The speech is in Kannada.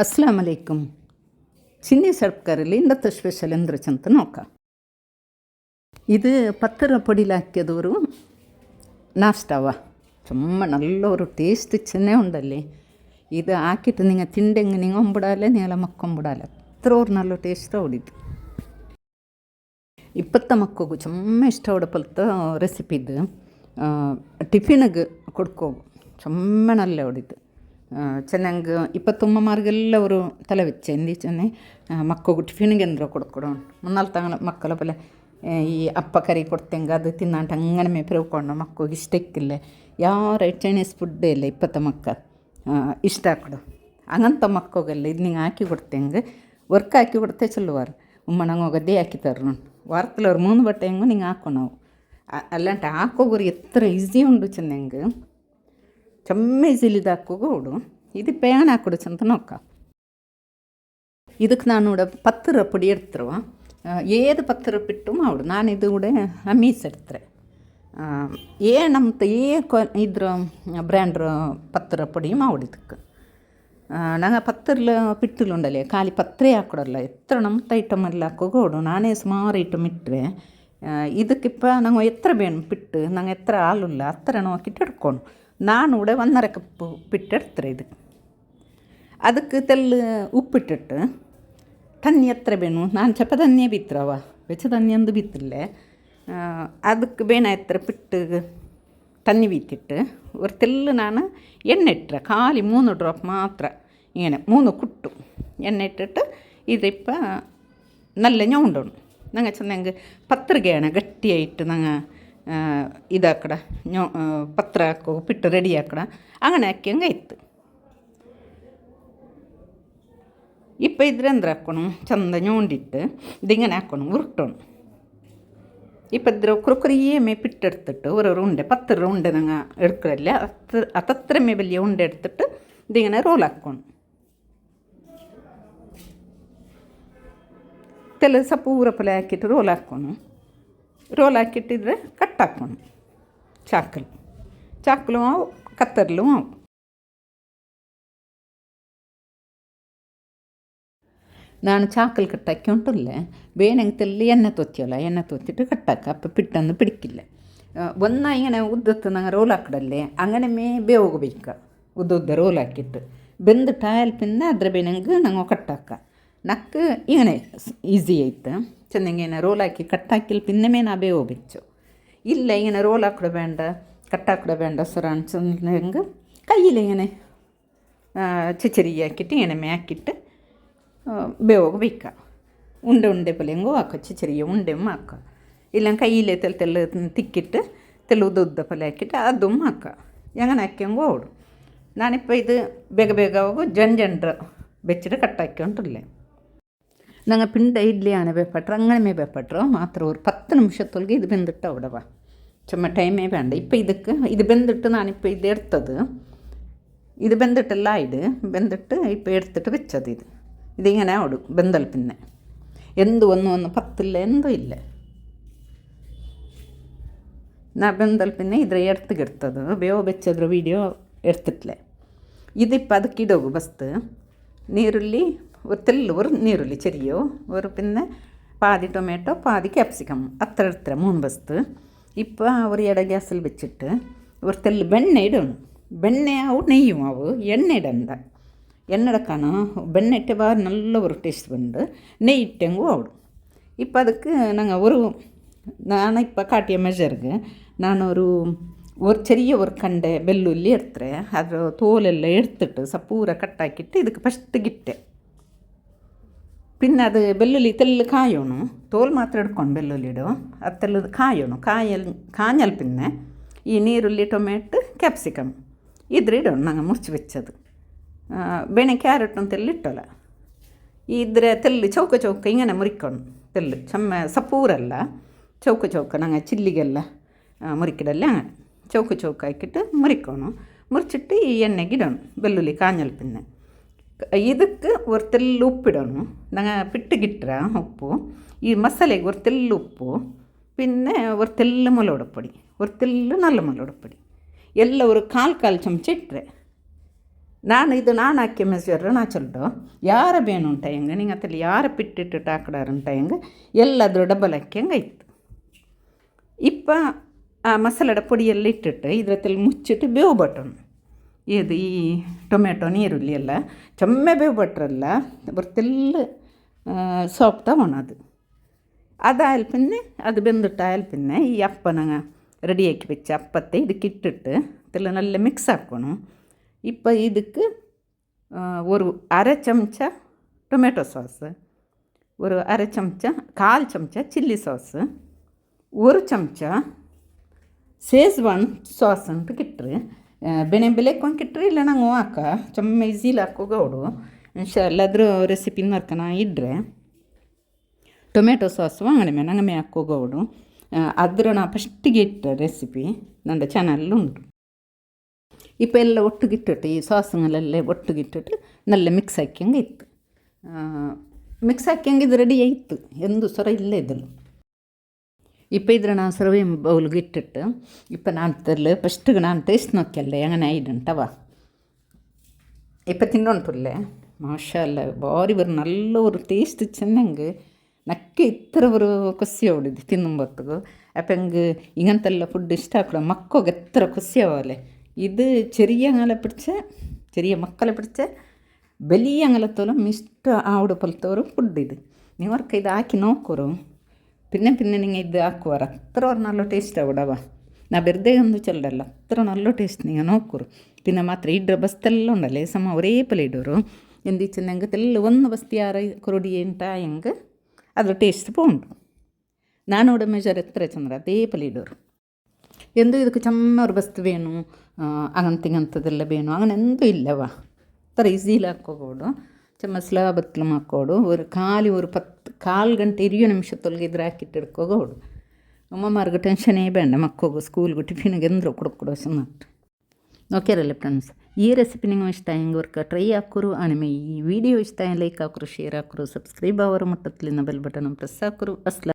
ಅಸ್ಲಾಂ ಅಲೈಕುಮ್. ಚಿನ್ನಿ ಸರ್ಕಾರಲ್ಲಿ ಇಂದತ್ತ ಸ್ಪೆಷಲ್ ಎಂದ್ರೆ ಚಂತ ನೋಕ ಇದು ಪತ್ತರ ಪೊಡಿಲಾಕ್ಯದವರು ನಾಷ್ಟವ ಚುಮ್ಮ ನಲ್ಲವರು ಟೇಸ್ಟ್ ಚೆನ್ನೇ ಉಂಡಲ್ಲಿ ಇದು ಹಾಕಿಟ್ಟು ನಿಂಗೆ ತಿಂಡೆಂಗೆ ನಿಂಗೆ ಒಂಬಿಡಾಲೆ ನೀಲ ಮಕ್ಕೊಂಬಿಡಾಲೆ ಅತ್ರವ್ರು ನಲ್ಲ ಟೇಸ್ಟ್ ಹೊಡಿತು. ಇಪ್ಪತ್ತ ಮಕ್ಕಗೂ ಚಮ್ಮ ಇಷ್ಟ ಹೊಡಪಲ್ತ ರೆಸಿಪಿದು ಟಿಫಿನಿಗೆ ಕೊಡ್ಕೋಗು ಚಮ್ಮ ನಲ್ಲೇ ಹೊಡಿತು. ಚೆನ್ನಾಗಿ ಇಪ್ಪತ್ತೊಮ್ಮ ಮಾರ್ಗೆಲ್ಲ ಅವರು ತಲೆ ವೆಚ್ಚ ಎಂದಿ ಚೆನ್ನೆ ಮಕ್ಕಳು ಟಿಫಿನ್ಗೆ ಎಂದ್ರ ಕೊಡ್ಕೊಡೋಣ ಮುನ್ನಾಲ್ ತಂಗ ಮಕ್ಕಳ ಪಲೆ ಈ ಅಪ್ಪ ಕರಿ ಕೊಡ್ತೆಂಗೆ ಅದು ತಿನ್ನಂಟ ಹಂಗನ ಮೇ ಪ್ರೇವ್ಕೊಂಡು ಮಕ್ಕಳಿಗೆ ಇಷ್ಟ ಇಕ್ಕಿಲ್ಲ ಯಾವ ಚೈನೀಸ್ ಫುಡ್ಡೇ ಇಲ್ಲ ಇಪ್ಪತ್ತ ಮಕ್ಕ ಇಷ್ಟ ಹಾಕೊಡು ಹಂಗಂತ ಮಕ್ಕಳಿಗೆಲ್ಲ ಇದು ನಿಂಗೆ ಹಾಕಿ ಕೊಡ್ತೆಂಗೆ ವರ್ಕ್ ಹಾಕಿ ಕೊಡ್ತೆ ಚಲುವಾರ ಉಮ್ಮ ನಂಗೆ ಹೋಗದ್ದೇ ಹಾಕಿತಾರೆ ನೋಡಿ ವಾರದಲ್ಲಿ ಅವ್ರು 3 ಬಟ್ಟೆ ಹೆಂಗು ನಿಂಗೆ ಹಾಕೋ ನಾವು ಅಲ್ಲಂಟ ಹಾಕೋಗೋರು ಎತ್ತರ ಈಸಿ ಉಂಡು ಚೆನ್ನಂಗೆ ಚಮ್ಮ ಈಸಿಲಿದು ಹಾಕೋಗು ಅವಡು ಇದು ಪೇಣ ಹಾಕೊಡು ಚಂತ ನೋಕ ಇದಕ್ಕೆ ನಾನು ಕೂಡ ಪತ್ತರ ಪುಡಿ ಇಡ್ತಿರುವ ಏದು ಪತ್ತರ ಪಿಟ್ಟು ಮಾಡು ನಾನು ಇದು ಕೂಡ ಮೀಸಿಡ್ತಾರೆ ನಮ್ದು ಇದ್ರ ಬ್ರ್ಯಾಂಡ್ರ ಪತ್ತರ ಪುಡಿ ಮಾಡಿದಕ್ಕೆ ನಂಗೆ ಪತ್ತರ್ಲ ಪಿಟ್ಟಲು ಉಂಡಲ್ಲ ಖಾಲಿ ಪತ್ರೆ ಹಾಕೊಡಲ್ಲ ಎತ್ತರ ನಮ್ದು ಐಟಮ್ ಎಲ್ಲ ಹಾಕೋಗೋಡು ನಾನೇ ಸುಮಾರು ಐಟಮ್ ಇಟ್ಟರೆ ಇದಕ್ಕಿಪ್ಪ ನಂಗೆ ಎತ್ತರ ಬೇಣು ಪಿಟ್ಟು ನಂಗೆ ಎತ್ತರ ಹಾಲಿಲ್ಲ ಹತ್ತರ ನೋಕಿಟ್ಟು ಹಿಡ್ಕೊಂಡು ನಾನು ಕೂಡ 1.5 ಕಪ್ಪು ಪಿಟ್ಟು ಇಡ್ತಾರೆ ಇದು ಅದಕ್ಕೆ ತೆಲ್ಲು ಉಪ್ಪಿಟ್ಟಿಟ್ಟು ತನ್ನಿ ಎತ್ತರ ಬೇಣು ನಾನು ಚಪದನ್ನೇ ಬಿತ್ತರವ ಬೆಚ್ಚದನ್ನಿಯಂದು ಬಿತ್ತಿಲ್ಲೇ ಅದಕ್ಕೆ ಬೇಣ ಎತ್ತರ ಪಿಟ್ಟು ತನ್ನಿ ಬೀತಿಟ್ಟು ஒரு ತೆಲ್ಲು ನಾನು ಎಣ್ಣೆ ಇಟ್ಟರೆ ಖಾಲಿ 3 ಡ್ರಾಪ್ ಮಾತ್ರ ಏನೇ 3 ಕುಟ್ಟು ಎಣ್ಣೆ ಇಟ್ಟಿಟ್ಟು ಇದಪ್ಪ ನಲ್ಲ ñೌಂಡೋಣ ನಂಗೆ ಚೆನ್ನಾಗಿ ಪತ್ರಿಗೆ ಅಣ್ಣ ಗಟ್ಟಿಯಾಯಿಟ್ಟು ನಂಗೆ ಇದಾಕಡ ಪತ್ರ ಹಾಕೋ ಪಿಟ್ಟು ರೆಡಿ ಹಾಕಡ ಅಂಗನೆ ಹಾಕಿ ಹಂಗೆ ಇತ್ತು ಇಪ್ಪ ಇದ್ರೆ ಅಂದ್ರೆ ಹಾಕೋಣ ಚಂದ ñೌಂಡಿಟ್ಟು ದಿಂಗನೆ ಹಾಕೋಣ ಉರುಟೋಣ ಇಪ್ಪದ್ರ ಕುರುಕುರಿಯೇ ಮೇ ಪಿಟ್ಟು ಎಡ್ತಿಟ್ಟು ஒரு ಉಂಡೆ ಪತ್ತರ ಉಂಡೆ ನಂಗೆ ಎಡ್ಕೊಳ್ಳಿ ಹತ್ತತ್ರ ಮೇ ಬೆಲ್ಲಿಯ ಉಂಡೆ ಎಡ್ತಿಟ್ಟು ದಿಂಗನೆ ರೋಲ್ ಹಾಕ್ಕೊಂಡು ತೆಲ ಸಪ್ಪು ಊರ ಪಲೆ ಹಾಕಿಟ್ಟು ರೋಲ್ ಹಾಕಿಟ್ಟಿದ್ರೆ ಕಟ್ ಹಾಕ್ಕೊಂಡು ಚಾಕಲು ಅವು ಕತ್ತರ್ಲು ಅವು ನಾನು ಚಾಕಲ್ ಕಟ್ಟಾಕಿ ಉಂಟುಲ್ಲೆ ಬೇನಂಗೆ ತೆಲ್ಲಿ ಎಣ್ಣೆ ತೊತ್ತಿಯಲ್ಲ ಎಣ್ಣೆ ತೊತ್ತಿಟ್ಟು ಕಟ್ಟಾಕ ಅಪ್ಪ ಪಿಟ್ಟನ್ನು ಪಿಡಿಕಿಲ್ಲ ಒಂದ ಹಿಂಗನೆ ಉದ್ದತ್ತು ನಂಗೆ ರೋಲ್ ಹಾಕಡಲ್ಲೇ ಅಂಗನೆ ಮೇ ಬೇವೋಗಬೇಕು ಉದ್ದ ರೋಲ್ ಹಾಕಿಟ್ಟು ಬೆಂದು ಟಾಯಲ್ ಪಿನ್ನ ಅದ್ರ ಬೇನಂಗೆ ನಂಗೆ ಕಟ್ಟಾಕ ನಕ್ಕು ಹಿಂಗನೆ ಈಸಿ ಆಯ್ತು ಚೆನ್ನಾಗೇನ ರೋಲ್ ಹಾಕಿ ಕಟ್ಟಾಕಿಲ್ ಪಿನ್ನ ಮೇ ನಾ ಬೇವೋಗ್ಬೇಕು ಇಲ್ಲ ಹಿಂಗನೆ ರೋಲ್ ಹಾಕೊಡ ಬೇಡ ಕಟ್ಟಾಕೊಡ ಬೇಡ ಸುರಾಣ್ ಚಂದಂಗೆ ಕೈಯಲ್ಲಿ ಹಿಂಗನೆ ಚಿಚರಿ ಹಾಕಿಟ್ಟು ಹಿಂಗನೆ ಮೇ ಹಾಕಿಟ್ಟು ಬೇವೋಗಬೇಕ ಉಂಡೆ ಪಲ್ಯ ಹೆಂಗೋ ಹಾಕೋ ಚಿಚರಿಯ ಉಂಡೆ ಹಾಕ ಇಲ್ಲ ಕೈಯಿಲೆ ತೆಲ್ಲು ತಿಕ್ಕಿಟ್ಟು ತೆಲ್ಲು ಉದ್ದ ಪಲ್ಯ ಹಾಕಿಟ್ಟು ಅದು ಹಾಕ ಹೆಂಗನ ಹಾಕ್ಯಂಗೋ ಅವಡು ನಾನಿಪ್ಪ ಇದು ಬೇಗ ಹೋಗು ಜಂಡ್ರ ಬೆಚ್ಚಿಟ್ಟು ಕಟ್ಟಾಕ್ಯೊಂಟಿಲ್ಲ ನಂಗೆ ಪಿಂಡ ಇಡ್ಲಿ ಆನೆ ಬೇಪಟ್ರು ಅಂಗನೆ ಮೇ ಬೇಪಟ್ರು ಮಾತ್ರ ஒரு 10 ನಿಮಿಷದೊಳಗೆ ಇದು ಬೆಂದಿಟ್ಟು ಅವಡವ ಚಮ್ಮ ಟೈಮೇ ಬೇಡ ಇಪ್ಪ ಇದಕ್ಕೆ ಇದು ಬೆಂದಿಟ್ಟು ನಾನಿಪ್ಪ ಇದು ಎಡ್ತದು ಇದು ಬೆಂದಿಟ್ಟೆಲ್ಲ ಇದು ಬೆಂದಿಟ್ಟು ಇಪ್ಪ ಎಡ್ತಿಟ್ಟು ಬೆಚ್ಚದು ಇದು ಹಿಂಗನೆ ಅವಡು ಬೆಂದಲ್ ಪಿನ್ನೆ ಎಂದು ಒಂದು ಪತ್ತಿಲ್ಲ ಎಂದೂ ಇಲ್ಲ ನಾ ಬೆಂದಲ್ ಪಿನ್ನೆ ಇದ್ರೆ ಎಡ್ತಿಗಿರ್ತದು ಬೇವು ಬೆಚ್ಚದ್ರ ವೀಡಿಯೋ ಎಡ್ತಿಟ್ಲೆ ಇದಿಪ್ಪ ಅದಕ್ಕೆ ಇಡೋಗು ಬಸ್ತು ನೀರುಳ್ಳಿ ஒரு ನೀರುಳ್ಳಿ ಚೆರಿಯೋ ஒரு ಪಿನ್ನೆ ಪಾದಿ ಟೊಮೆಟೊ ಪಾದಿ ಕ್ಯಾಪ್ಸಿಕಮ್ ಹತ್ರ ಇರ್ತಾರೆ 3 ಬಸ್ತು ಇಪ್ಪ ಅವರು ಎಡ ಗ್ಯಾಸಲ್ಲಿ ಬೆಚ್ಚಿಟ್ಟು ஒரு ತೆಲ್ಲು ಬೆಣ್ಣೆ ಇಡೋಣ ಬೆಣ್ಣೆ ಅವು ನೆಯ್ಯು ಅವು ಎಣ್ಣೆ ಇಡಂದ ಎಣ್ಣೆಡಕ್ಕಾನು ಬೆಣ್ಣೆ ಇಟ್ಟೆ ಬಾರಿ நல்ல ஒரு ಟೇಸ್ಟ್ ಬಂದು ನೆಯ್ಯಿ ಇಟ್ಟಂಗೂ ಅವಡು ಇಪ್ಪ ಅದಕ್ಕೆ ನಂಗೆ ನಾನು ಇಪ್ಪ ಕಾಟಿಯ ಮೆಜರ್ಗೆ ನಾನು ஒரு ചെറിയ ஒரு ಕಂಡೆ ಬೆಳ್ಳುಳ್ಳಿ ಇಡ್ತಾರೆ ಅದರ ತೋಲೆಲ್ಲ ಎಡ್ತಿಟ್ಟು ಸಪೂರ ಕಟ್ಟಾಕಿಟ್ಟು ಇದಕ್ಕೆ ಫಸ್ಟಿಗಿಟ್ಟೆ ಪಿನ್ನ ಅದು ಬೆಳ್ಳುಳ್ಳಿ ತೆಲ್ಲು ಕಾಯೋಣ ತೋಲ್ ಮಾತ್ರ ಹಿಡ್ಕೊಂಡು ಬೆಳ್ಳುಳ್ಳಿ ಇಡು ಅದು ತೆಲ್ಲದು ಕಾಯೋಣ ಕಾഞ്ഞಲ್ ಪಿನ್ನೆ ಈ ನೀರುಳ್ಳಿ ಟೊಮೆಟೊ ಕ್ಯಾಪ್ಸಿಕಮ್ ಇದ್ರೆ ಇಡೋಣ ನಂಗೆ ಮುಚ್ಚಿ ಬೆಚ್ಚದು ಬೇಣೆ ಕ್ಯಾರೆಟ್ ಅಂತೆಲ್ಲ ಇಟ್ಟಲ್ಲ ಇದ್ರೆ ತೆಲ್ಲು ಚೌಕ ಹಿಂಗನೆ ಮುರಿಕೊಂಡು ತೆಲ್ಲು ಚಮ್ಮ ಸಪೂರಲ್ಲ ಚೌಕ ನಂಗೆ ಚಿಲ್ಲಿಗೆಲ್ಲ ಮುರಿಕಿಡಲ್ಲ ಚೌಕ ಹಾಕಿಟ್ಟು ಮುರಿಕೋಣ ಮುರಿಚಿಟ್ಟು ಈ ಎಣ್ಣೆಗೆ ಇಡೋಣ ಬೆಳ್ಳುಳ್ಳಿ ಕಾഞ്ഞಲ್ ಪಿನ್ನೆ ಇದಕ್ಕೆ ஒரு ತೆಲ್ಲು ಉಪ್ಪಿಡೋಣ ನಂಗೆ ಪಿಟ್ಟಿಗಿಟ್ರ ಉಪ್ಪು ಈ ಮಸಾಲೆಗೆ ஒரு ತೆಲ್ಲು ಉಪ್ಪು ಪಿನ್ನೆ ஒரு ತೆಲ್ಲು ಮೊಲೋಡ ಪೊಡಿ ஒரு ತೆಲ್ಲು ನಲ್ಲ ಮೊಲೋಡ ಪೊಡಿ ಎಲ್ಲ ஒரு ಕಾಲು ಚಮಚ ಇಟ್ಟರೆ ನಾನು ಹಾಕಿ ಮೆಸರ್ ನಾ ಚೊಲ್ಲು ಯಾರ ಬೇನು ಉಂಟ ಹೆಂಗೆ ನಿಂಗೆ ಅತ್ತಲ್ಲಿ ಯಾರ ಪಿಟ್ಟಿಟ್ಟು ಹಾಕಡಾರು ಉಂಟ ಹೆಂಗೆ ಎಲ್ಲಾದರೂ ಡಬಲ್ ಹಾಕಿ ಹಂಗೆ ಆಯ್ತು. ಇಪ್ಪ ಆ ಮಸಾಲದ ಪೊಡಿಯಲ್ಲಿ ಇಟ್ಟಿಟ್ಟು ಇದ್ರತ್ತಲ್ಲಿ ಮುಚ್ಚಿಟ್ಟು ಬೇವು ಬಟನು ಇದು ಈ ಟೊಮೆಟೊ ಈರುಳ್ಳಿ ಎಲ್ಲ ಚೊಮ್ಮೆ ಬೇವು ಬಟ್ರಲ್ಲ ಬರ್ತೆಲ್ಲ ಸೋಪ್ ತಗೊಳೋದು. ಅದಾಯಲ್ಪಿನ್ನೆ ಅದು ಬೆಂದಿಟ್ಟು ಆಯಲ್ಪಿನ್ನೆ ಈ ಅಪ್ಪನ ರೆಡಿ ಹಾಕಿ ಬೆಚ್ಚ ಅಪ್ಪತ್ತೆ ಇದಕ್ಕೆ ಇಟ್ಟಿಟ್ಟು ಅದೆಲ್ಲ നല്ല ಮಿಕ್ಸ್ ಹಾಕೋಣ. இப்போ இதுக்கு ஒரு அரை சமச்சா டொமேட்டோ சாஸு, ஒரு அரை சமச்சா 1/4 சமச்சா சில்லி சாஸு, 1 ಚಮಚ ಸೇಜ್ವಾನ್ ಸಾಸ್ ಅಂತ ಕಿಟ್ರಿ ಬೆನೆ ಬೆಲೆಕೊಂಡು ಕಿಟ್ರಿ ಇಲ್ಲ ನಂಗೆ ಹಾಕ ಚೊಮ್ಮೆ ಈಝಿಲಿ ಹಾಕೋಗೌಡು ಎಲ್ಲಾದರೂ ರೆಸಿಪಿನ ಮರ್ಕನ ಇಡ್ರೆ ಟೊಮೆಟೊ ಸಾಸು ಅಂಗಡಿಮೆ ನಂಗೆ ಹಾಕೋಗೌಡು. ಅದ್ರ ನಾ ಫಸ್ಟಿಗೆ ಇಟ್ಟ ರೆಸಿಪಿ ನನ್ನ ಚಾನಲ್ ಉಂಟು. இப்போ ಎಲ್ಲ ಒಟ್ಟಿಗಿಟ್ಟಿಟ್ಟು ಈ ಸಾಸುಗಳೆಲ್ಲ ಒಟ್ಟಿಗಿಟ್ಟಿಟ್ಟು ನಲ್ಲ ಮಿಕ್ಸ್ ಹಾಕ್ಯಂಗೆ ಇತ್ತು. ಮಿಕ್ಸ್ ಹಾಕ್ಯಂಗೆ ಇದು ರೆಡಿ ಆಯಿತು, ಎಂದು ಸ್ವರ ಇಲ್ಲೇ ಇದ್ದಲು. இப்போ ಇದ್ರೆ ನಾನು ಸರ್ವೆ ಬೌಲ್ಗೆ ಇಟ್ಟಿಟ್ಟು இப்போ ನಾನು ತರಲು ಫಸ್ಟಿಗೆ ನಾನು ಟೇಸ್ಟ್ ನೋಕ್ಕೆಲ್ಲ ಹೆಂಗನೆ ಐಡುಂಟವ இப்போ ತಿನ್ನೋಂಟುಲ್ಲೆ ಮಾಷಲ್ಲ ಬಾರಿ ಬರು ನಲ್ಲ ஒரு ಟೇಸ್ಟ್ ಚೆನ್ನಂಗೆ ನಕ್ಕೆ ಇತ್ತರ ஒரு ಖುಷಿ ಹೊಡಿದು ತಿನ್ನುಂಬತ್ತು. ಅಪ್ಪಂಗೆ ಇಂಗಂತೆಲ್ಲ ಫುಡ್ ಇಷ್ಟ ಹಾಕೋಣ ಮಕ್ಕೋಗೆ ಎತ್ತರ ಖುಷಿ ಆವಲೆ. ഇത് ചെറിയ മക്കളെ പിടിച്ച വലിയ അങ്ങലത്തോളം ഇഷ്ട ആവിടെ പോലത്തെ ഒരു ഫുഡ് ഇത്. നിവർക്ക് ഇത് ಹಾಕಿ നോക്കೂರು പിന്നെ നിങ്ങൾ ಇದು ಹಾಕುವಾರ ಅത്ര നല്ല ಟೇಸ್ಟ್ ಆವಿಡವ. ನಾ ಬೆರ್ದೇ ಒಂದು ಚೆಲ್ಲಲ್ಲ ಅത്ര നല്ല ಟೇಸ್ಟ್ ನೀವು ನೋಕೂರು. പിന്നെ ಮಾತ್ರ ಇಡ್ರ ಬಸ್ತೆಲ್ಲ ಉಂಡಲ್ಲ ಸಮ ಒರೇ ಪಲೆ ಇಡೋರು ಎಂದಿಚ್ಚು ನಂಗೆ ತೆಲ್ಲ ಒಂದು ಬಸ್ತಿ ಯಾರ ಕೊರಡಿ ಎಂಟ ಹೆಂಗೆ ಅದ್ರ ಟೇಸ್ಟ್ ಪೋಂಡು. ನಾನೋಡ ಮೆಜರ್ ಎತ್ತರ ಚಂದ್ರ ಅದೇ ಪಲೆ ಇಡೋರು ಎಂದು ಇದಕ್ಕೆ ಚಮ್ಮ ಅವ್ರು ಬಸ್ತು ಬೇನು അങ്ങനത്തെಲ್ಲ ಬೇನು അങ്ങനെന്തും ഇല്ലവ അത്ര ഈസിയിൽ ಹಾಕೋಗೋಡು. ಚಮ್ಮ ಸ್ಲಾಬತ್ಲು ಹಾಕೋಡು ഒരു ഒരു 1/4 ಗಂಟೆ 20 ನಿಮಿಷದೊಳಗೆ ಇದ್ರೆ ಹಾಕಿಟ್ಟು ಹಿಡ್ಕೋಗೋಡು. ಅಮ್ಮಮ್ಮಾರ್ಗೆ ಟೆನ್ಷನೇ ಬೇಡ ಮಕ್ಕೋಗು ಸ್ಕೂಲ್ಗೆ ಟಿಫಿನ್ಗೆ ಎಂದ್ರು ಕೊಡೋ ಸನ್ನಟ್ಟು ನೋಕ್ಯಾರಲ್ಲ ಫ್ರೆಂಡ್ಸ್. ಈ ರೆಸಿಪಿ ನಿಮಗೆ ಇಷ್ಟ ಹೆಂಗೆ ವರ್ಕ ಟ್ರೈ ಹಾಕೋರು ಆಮೇಲೆ ಈ ವಿಡಿಯೋ ಇಷ್ಟ ಲೈಕ್ ಹಾಕೋರು ಶೇರ್ ಹಾಕೋರು ಸಬ್ಸ್ಕ್ರೈಬ್ ಆಗೋರು ಮಟ್ಟತ್ಲಿನ ಬೆಲ್ ಬಟನ್ ಪ್ರೆಸ್ ಹಾಕೋರು ಅಸ್ಲ